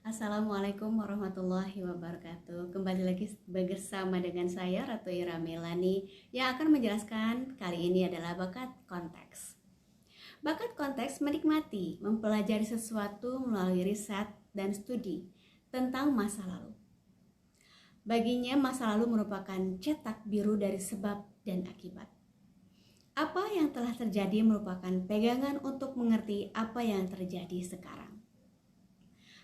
Assalamualaikum warahmatullahi wabarakatuh. Kembali lagi bersama dengan saya Ratu Ira Melani yang akan menjelaskan kali ini adalah bakat konteks. Bakat konteks menikmati mempelajari sesuatu melalui riset dan studi tentang masa lalu. Baginya masa lalu merupakan cetak biru dari sebab dan akibat. Apa yang telah terjadi merupakan pegangan untuk mengerti apa yang terjadi sekarang.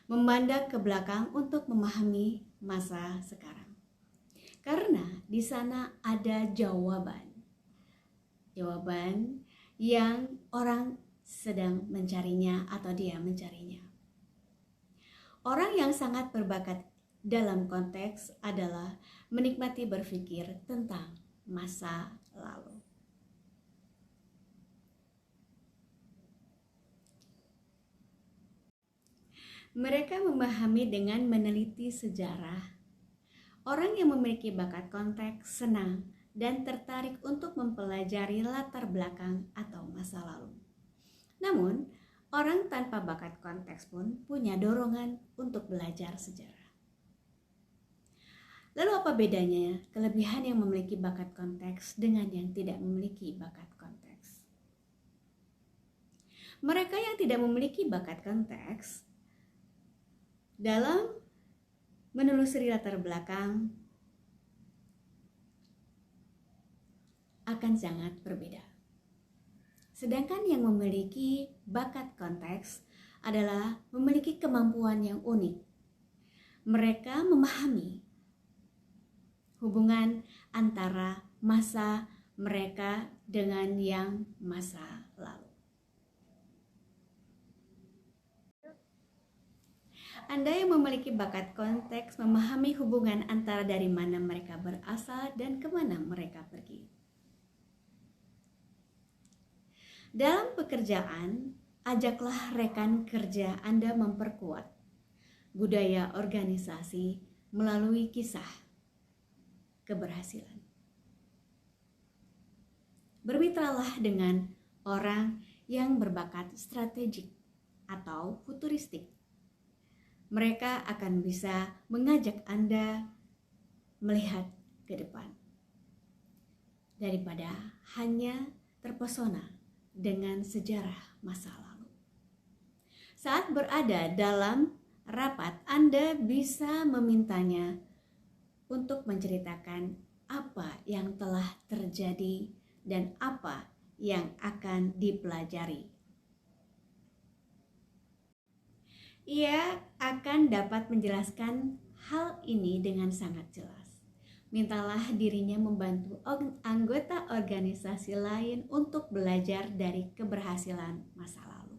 Memandang ke belakang untuk memahami masa sekarang. Karena di sana ada jawaban yang orang sedang mencarinya atau dia mencarinya. Orang yang sangat berbakat dalam konteks adalah menikmati berpikir tentang masa lalu. Mereka memahami dengan meneliti sejarah. Orang yang memiliki bakat konteks senang dan tertarik untuk mempelajari latar belakang atau masa lalu. Namun, orang tanpa bakat konteks pun punya dorongan untuk belajar sejarah. Lalu apa bedanya kelebihan yang memiliki bakat konteks dengan yang tidak memiliki bakat konteks? Mereka yang tidak memiliki bakat konteks dalam menelusuri latar belakang akan sangat berbeda. Sedangkan yang memiliki bakat konteks adalah memiliki kemampuan yang unik. Mereka memahami hubungan antara masa mereka dengan yang masa lalu. Anda yang memiliki bakat konteks memahami hubungan antara dari mana mereka berasal dan kemana mereka pergi. Dalam pekerjaan, ajaklah rekan kerja Anda memperkuat budaya organisasi melalui kisah keberhasilan. Bermitralah dengan orang yang berbakat strategik atau futuristik. Mereka akan bisa mengajak Anda melihat ke depan daripada hanya terpesona dengan sejarah masa lalu. Saat berada dalam rapat, Anda bisa memintanya untuk menceritakan apa yang telah terjadi dan apa yang akan dipelajari. Ia akan dapat menjelaskan hal ini dengan sangat jelas. Mintalah dirinya membantu anggota organisasi lain untuk belajar dari keberhasilan masa lalu.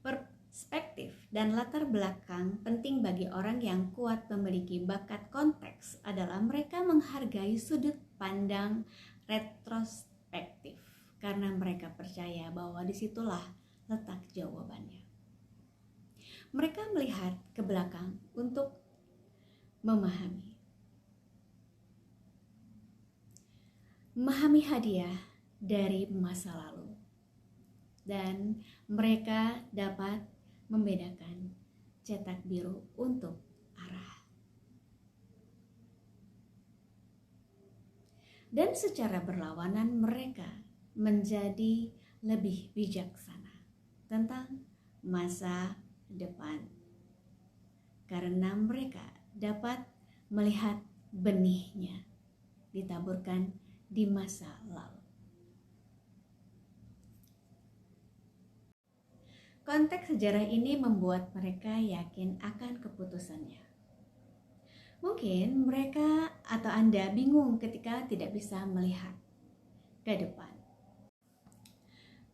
Perspektif dan latar belakang penting bagi orang yang kuat memiliki bakat konteks adalah mereka menghargai sudut pandang retrospektif. Karena mereka percaya bahwa disitulah letak jawabannya. Mereka melihat ke belakang untuk memahami hadiah dari masa lalu. Dan mereka dapat membedakan cetak biru untuk arah. Dan secara berlawanan mereka menjadi lebih bijaksana tentang masa depan karena mereka dapat melihat benihnya ditaburkan di masa lalu. Konteks sejarah ini membuat mereka yakin akan keputusannya. Mungkin mereka atau Anda bingung ketika tidak bisa melihat ke depan.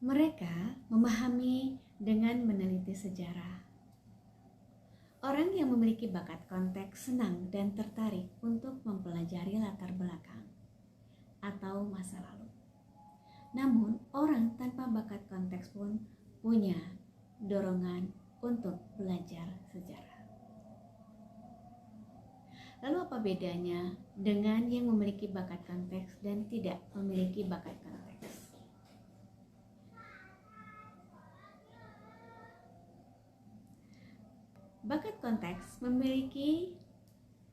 Mereka memahami dengan meneliti sejarah. Orang yang memiliki bakat konteks senang dan tertarik untuk mempelajari latar belakang atau masa lalu. Namun, orang tanpa bakat konteks pun punya dorongan untuk belajar sejarah. Lalu apa bedanya dengan yang memiliki bakat konteks dan tidak memiliki bakat konteks? Bakat konteks memiliki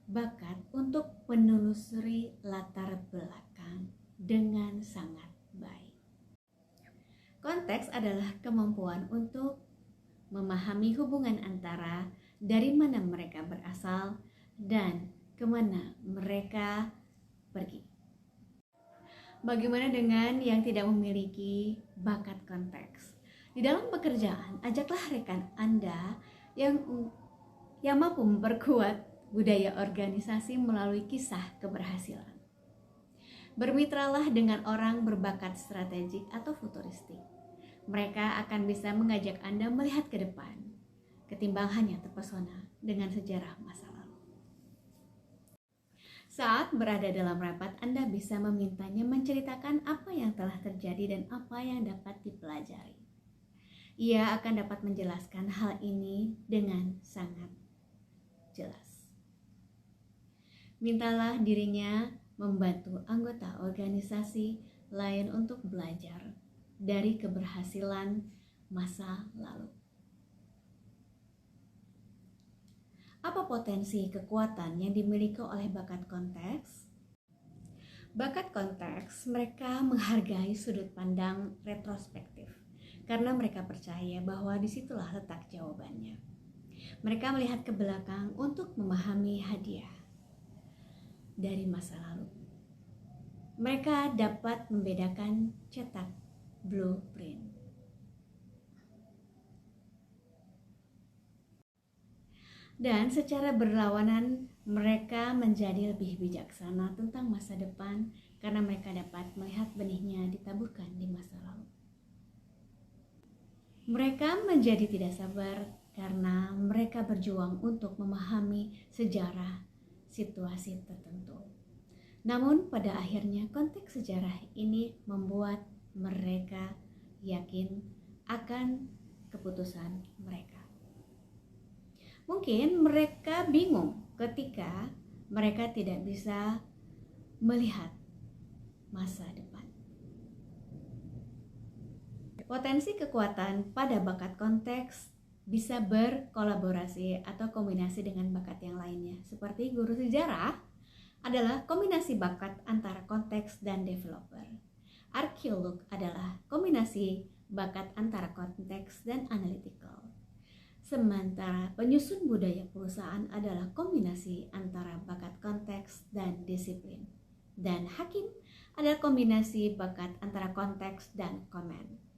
bakat untuk menelusuri latar belakang dengan sangat baik. Konteks adalah kemampuan untuk memahami hubungan antara dari mana mereka berasal dan kemana mereka pergi. Bagaimana dengan yang tidak memiliki bakat konteks? Di dalam pekerjaan, ajaklah rekan Anda yang mampu memperkuat budaya organisasi melalui kisah keberhasilan. Bermitralah dengan orang berbakat strategik atau futuristik. Mereka akan bisa mengajak Anda melihat ke depan, ketimbang hanya terpesona dengan sejarah masa lalu. Saat berada dalam rapat, Anda bisa memintanya menceritakan apa yang telah terjadi dan apa yang dapat dipelajari. Ia akan dapat menjelaskan hal ini dengan sangat jelas. Mintalah dirinya membantu anggota organisasi lain untuk belajar dari keberhasilan masa lalu. Apa potensi kekuatan yang dimiliki oleh bakat konteks? Bakat konteks, mereka menghargai sudut pandang retrospektif karena mereka percaya bahwa disitulah letak jawabannya. Mereka melihat ke belakang untuk memahami hadiah dari masa lalu. Mereka dapat membedakan cetak blueprint. Dan secara berlawanan, mereka menjadi lebih bijaksana tentang masa depan karena mereka dapat melihat benihnya ditaburkan di masa lalu. Mereka menjadi tidak sabar karena mereka berjuang untuk memahami sejarah situasi tertentu. Namun pada akhirnya konteks sejarah ini membuat mereka yakin akan keputusan mereka. Mungkin mereka bingung ketika mereka tidak bisa melihat masa depan. Potensi kekuatan pada bakat konteks bisa berkolaborasi atau kombinasi dengan bakat yang lainnya. Seperti guru sejarah adalah kombinasi bakat antara konteks dan developer. Arkeolog adalah kombinasi bakat antara konteks dan analytical. Sementara penyusun budaya perusahaan adalah kombinasi antara bakat konteks dan disiplin. Dan hakim adalah kombinasi bakat antara konteks dan komen.